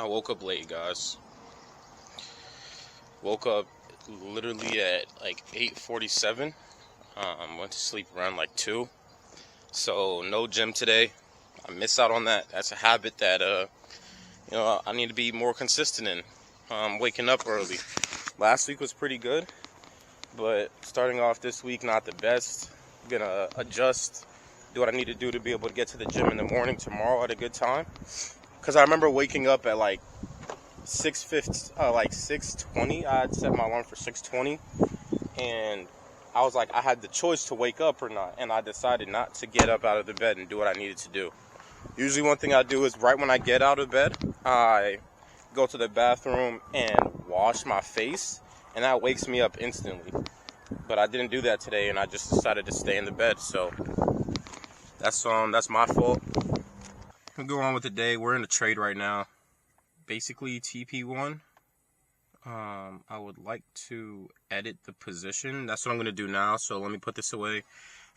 I woke up late, guys. Woke up literally at like 8:47. Went to sleep around like 2. So no gym today. I missed out on that. That's a habit that I need to be more consistent in. Waking up early. Last week was pretty good, but starting off this week not the best. I'm gonna adjust, do what I need to do to be able to get to the gym in the morning tomorrow at a good time. Cause I remember waking up at like 6:20. I had set my alarm for 6:20, and I was like, I had the choice to wake up or not, and I decided not to get up out of the bed and do what I needed to do. Usually one thing I do is right when I get out of bed, I go to the bathroom and wash my face, and that wakes me up instantly. But I didn't do that today, and I just decided to stay in the bed. So that's my fault. We'll go on with the day. We're in a trade right now. Basically TP1. I would like to edit the position. That's what I'm going to do now. So let me put this away.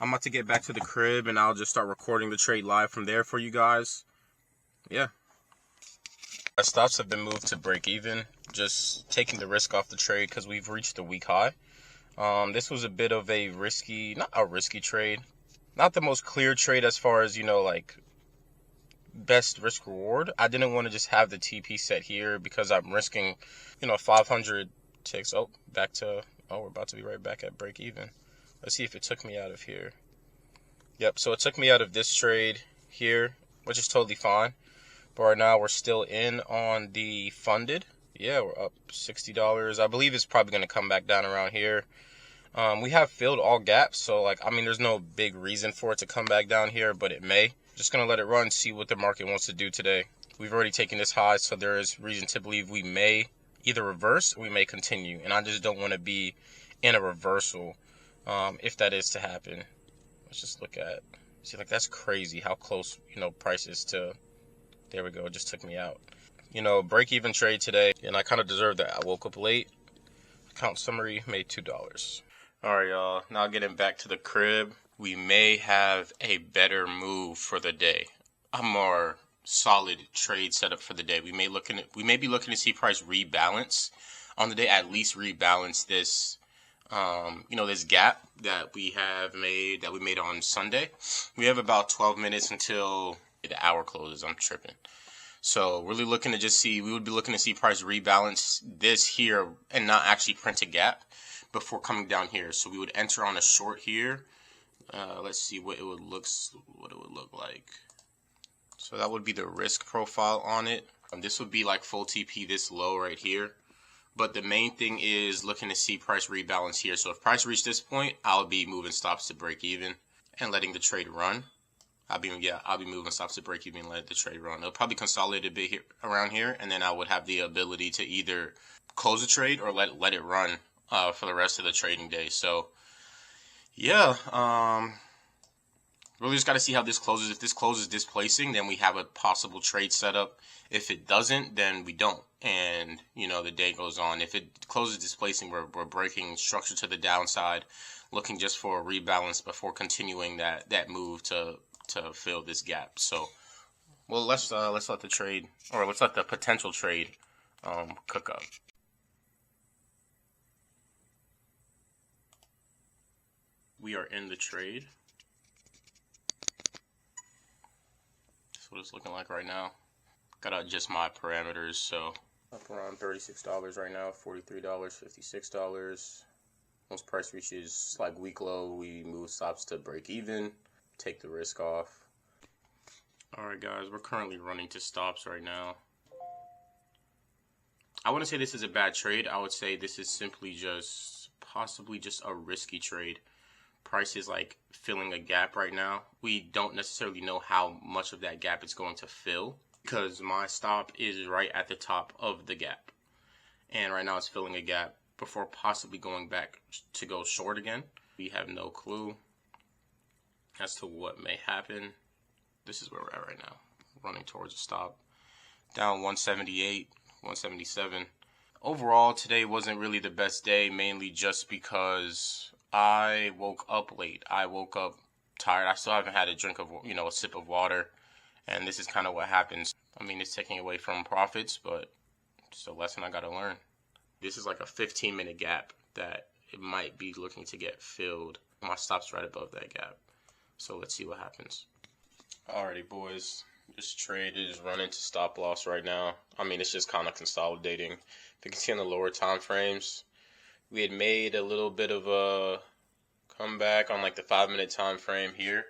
I'm about to get back to the crib, and I'll just start recording the trade live from there for you guys. Yeah. My stops have been moved to break even. Just taking the risk off the trade because we've reached the week high. This was a bit of a not a risky trade. Not the most clear trade as far as, like best risk reward. I didn't want to just have the TP set here because I'm risking, 500 ticks. We're about to be right back at break even. Let's see if it took me out of here. Yep, so it took me out of this trade here, which is totally fine. But right now we're still in on the funded. Yeah, we're up $60. I believe it's probably going to come back down around here. We have filled all gaps, so there's no big reason for it to come back down here, but it may. Just going to let it run, see what the market wants to do today. We've already taken this high, so there is reason to believe we may either reverse or we may continue. And I just don't want to be in a reversal if that is to happen. Let's just look at, that's crazy how close, price is to, there we go, it just took me out. Break even trade today, and I kind of deserve that. I woke up late. Account summary, made $2. All right, y'all, now getting back to the crib. We may have a better move for the day, a more solid trade setup for the day. We may be looking to see price rebalance on the day, at least rebalance this, this gap that we made on Sunday. We have about 12 minutes until the hour closes. I'm tripping. So really looking to we would be looking to see price rebalance this here and not actually print a gap before coming down here. So we would enter on a short here. Let's see what it would look like. So that would be the risk profile on it. This would be like full TP this low right here. But the main thing is looking to see price rebalance here. So if price reach this point, I'll be moving stops to break even and letting the trade run. I'll be moving stops to break even and let the trade run. It'll probably consolidate a bit here around here, and then I would have the ability to either close the trade or let it run for the rest of the trading day. So yeah, really just got to see how this closes. If this closes displacing, then we have a possible trade setup. If it doesn't, then we don't. And, the day goes on. If it closes displacing, we're breaking structure to the downside, looking just for a rebalance before continuing that move to fill this gap. So, well, let's let the potential trade cook up. We are in the trade. That's what it's looking like right now. Gotta adjust my parameters, so up around $36 right now, $43, $56. Once price reaches week low, we move stops to break even, take the risk off. Alright guys, we're currently running to stops right now. I wouldn't say this is a bad trade. I would say this is simply possibly just a risky trade. Price is filling a gap right now. We don't necessarily know how much of that gap it's going to fill because my stop is right at the top of the gap. And right now it's filling a gap before possibly going back to go short again. We have no clue as to what may happen. This is where we're at right now, running towards a stop. Down 178, 177. Overall, today wasn't really the best day, mainly just because I woke up late. I woke up tired. I still haven't had a drink of, a sip of water. And this is kind of what happens. I mean, it's taking away from profits, but it's a lesson I gotta learn. This is like a 15-minute gap that it might be looking to get filled. My stop's right above that gap. So let's see what happens. Alrighty, boys. This trade is running to stop loss right now. I mean, it's just kind of consolidating. If you can see on the lower time frames, we had made a little bit of a comeback on like the 5-minute time frame here.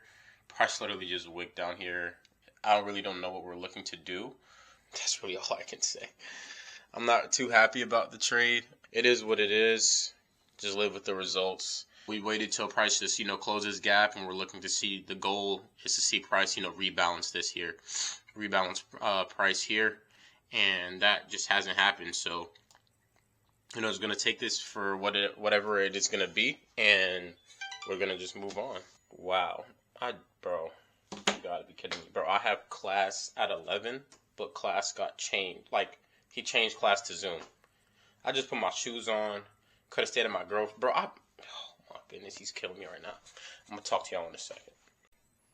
Price literally just wicked down here. I really don't know what we're looking to do. That's really all I can say. I'm not too happy about the trade. It is what it is. Just live with the results. We waited till price just, close this gap, and we're looking to see, the goal is to see price, rebalance this here. Rebalance price here. And that just hasn't happened. So, it's going to take this for whatever it is going to be. And we're going to just move on. Wow. Bro, you gotta be kidding me. Bro, I have class at 11, but class got changed. Like, he changed class to Zoom. I just put my shoes on. Could have stayed at my girlfriend. Bro, oh my goodness, he's killing me right now. I'm gonna talk to y'all in a second.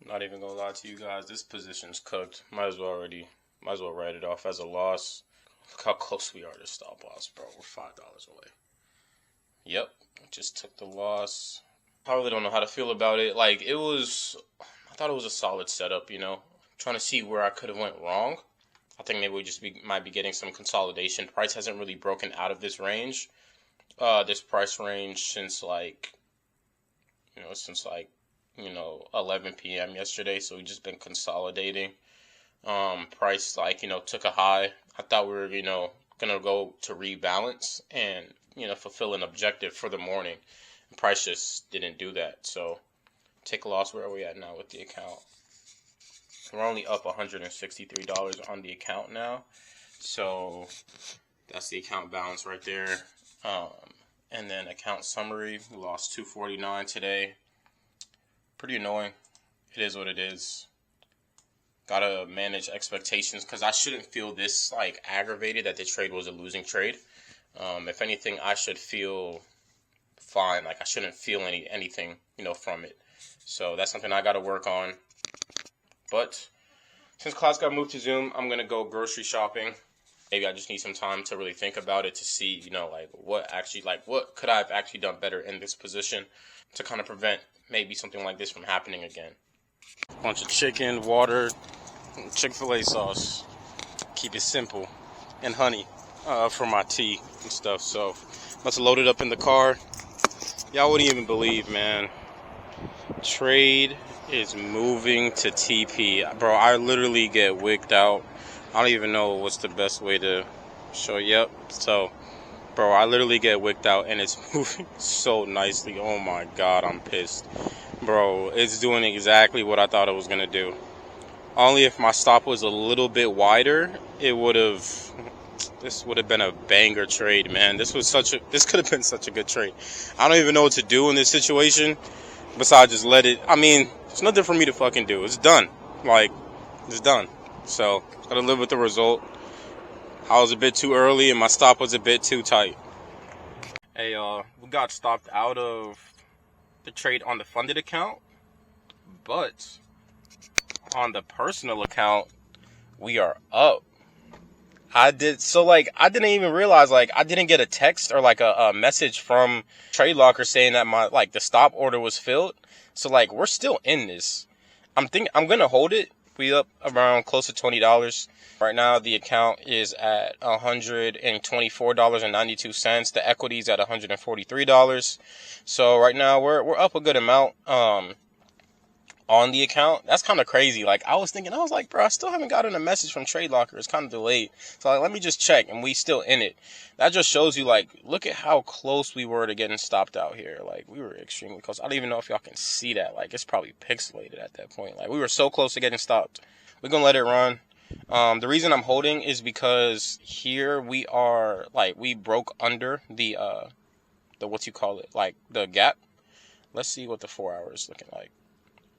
Not even gonna lie to you guys. This position's cooked. Might as well write it off as a loss. Look how close we are to stop loss, bro. We're $5 away. Yep, just took the loss. I really don't know how to feel about it. Like, I thought it was a solid setup, Trying to see where I could have went wrong. I think maybe we might be getting some consolidation. Price hasn't really broken out of this range. This price range since 11 p.m. yesterday. So we've just been consolidating. Price, took a high. I thought we were, going to go to rebalance and, fulfill an objective for the morning. Price just didn't do that. So take a loss. Where are we at now with the account? We're only up $163 on the account now. So that's the account balance right there. And then account summary, we lost $249 today. Pretty annoying. It is what it is. Gotta manage expectations because I shouldn't feel this aggravated that the trade was a losing trade. If anything, I should feel fine. I shouldn't feel anything, from it. So that's something I got to work on. But since class got moved to Zoom, I'm going to go grocery shopping. Maybe I just need some time to really think about it to see, what could I have actually done better in this position to kind of prevent maybe something like this from happening again. Bunch of chicken, water, Chick-fil-A sauce. Keep it simple. And honey for my tea and stuff. So let's load it up in the car. Y'all wouldn't even believe, man. Trade is moving to TP. Bro, I literally get wicked out. I don't even know what's the best way to show you. Yep. So, bro, I literally get wicked out, and it's moving so nicely. Oh, my God, I'm pissed. Bro, it's doing exactly what I thought it was going to do. Only if my stop was a little bit wider, this would have been a banger trade, man. This could have been such a good trade. I don't even know what to do in this situation besides just let it. I mean, there's nothing for me to fucking do. It's done. It's done. So, gotta live with the result. I was a bit too early and my stop was a bit too tight. Hey, we got stopped out of the trade on the funded account, but on the personal account, we are up. I didn't even realize, I didn't get a text or a message from TradeLocker saying that the stop order was filled. So we're still in this. I'm gonna hold it. We up around close to $20. Right now the account is at $124.92. The equity's at $143. So right now we're up a good amount. On the account. That's kind of crazy. I was like, bro, I still haven't gotten a message from TradeLocker. It's kind of delayed. So let me just check, and we still in it. That just shows you, look at how close we were to getting stopped out here. We were extremely close. I don't even know if y'all can see that. It's probably pixelated at that point. We were so close to getting stopped. We're gonna let it run. The reason I'm holding is because here we are, we broke under the the gap. Let's see what the 4 hour is looking like.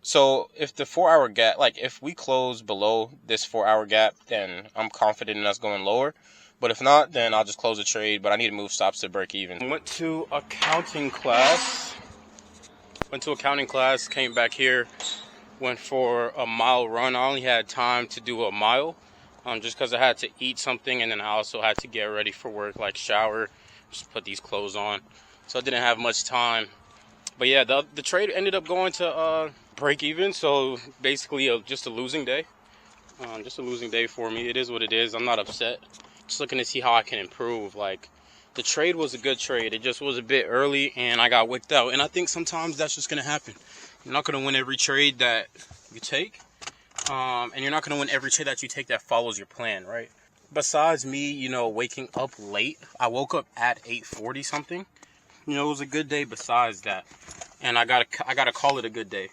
So if the 4 hour gap, if we close below this 4 hour gap, then I'm confident in us going lower. But if not, then I'll just close the trade. But I need to move stops to break even. Went to accounting class, came back here, went for a mile run. I only had time to do a mile. just because I had to eat something, and then I also had to get ready for work, like shower, just put these clothes on. So I didn't have much time. But yeah, the trade ended up going to break even. So basically, just a losing day. Just a losing day for me. It is what it is. I'm not upset. Just looking to see how I can improve. Like, the trade was a good trade. It just was a bit early, and I got wicked out. And I think sometimes that's just gonna happen. You're not gonna win every trade that you take. And you're not going to win every trade that you take that follows your plan, right? Besides me, waking up late, I woke up at 8:40 something. It was a good day besides that. And I gotta call it a good day.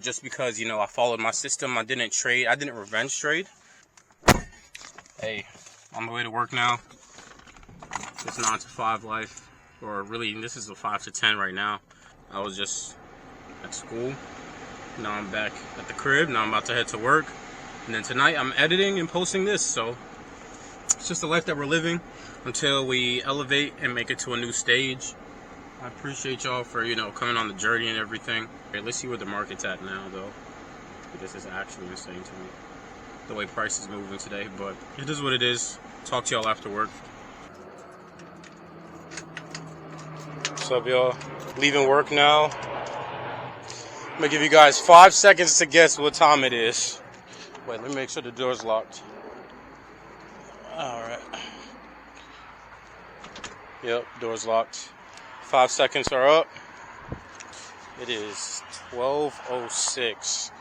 Just because, I followed my system. I didn't trade. I didn't revenge trade. Hey, on the way to work now. It's 9 to 5 life. Or really, this is a 5 to 10 right now. I was just at school. Now I'm back at the crib. Now I'm about to head to work. And then tonight I'm editing and posting this. So it's just the life that we're living until we elevate and make it to a new stage. I appreciate y'all for, coming on the journey and everything. Okay, let's see where the market's at now, though. This is actually insane to me, the way price is moving today. But it is what it is. Talk to y'all after work. What's up, y'all? Leaving work now. I'm gonna give you guys 5 seconds to guess what time it is. Wait, let me make sure the door's locked. Alright. Yep, door's locked. 5 seconds are up. It is 12:06.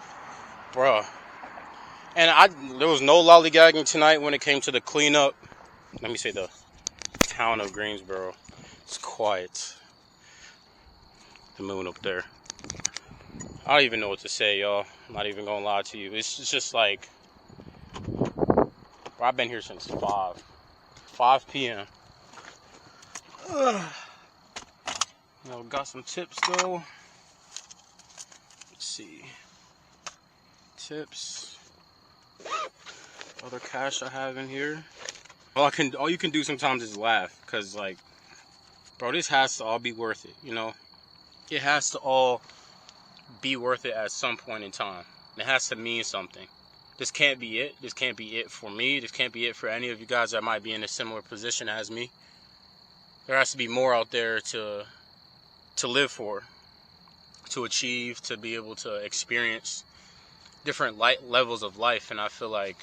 Bruh. And there was no lollygagging tonight when it came to the cleanup. Let me say the town of Greensboro. It's quiet. The moon up there. I don't even know what to say, y'all. I'm not even gonna lie to you. It's just like, I've been here since 5 p.m. Got some tips though. Let's see. Tips. Other cash I have in here. All you can do sometimes is laugh, cause like, bro, this has to all be worth it. It has to all be worth it at some point in time. It has to mean something. This can't be it. This can't be it for me. This can't be it for any of you guys that might be in a similar position as me. There has to be more out there to live for, to achieve, to be able to experience different levels of life. And I feel like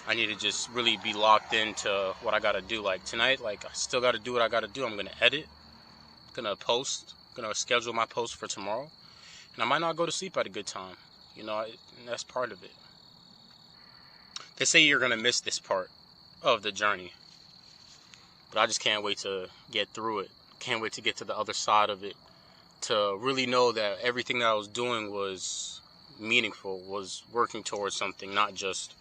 I need to just really be locked into what I gotta do. Like tonight, I still gotta do what I gotta do. I'm gonna edit, gonna post, gonna schedule my post for tomorrow. And I might not go to sleep at a good time. That's part of it. They say you're going to miss this part of the journey. But I just can't wait to get through it. Can't wait to get to the other side of it. To really know that everything that I was doing was meaningful, was working towards something, not just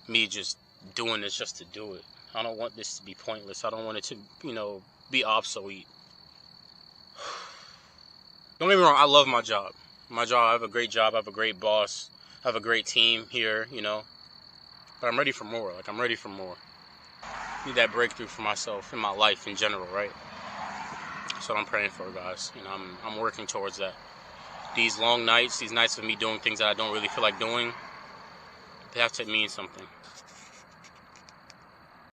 me just doing this just to do it. I don't want this to be pointless. I don't want it to, be obsolete. Don't get me wrong, I love my job. I have a great job, I have a great boss, I have a great team here, But I'm ready for more, I'm ready for more. I need that breakthrough for myself, in my life in general, right? That's what I'm praying for, guys. I'm working towards that. These long nights, these nights of me doing things that I don't really feel like doing, they have to mean something.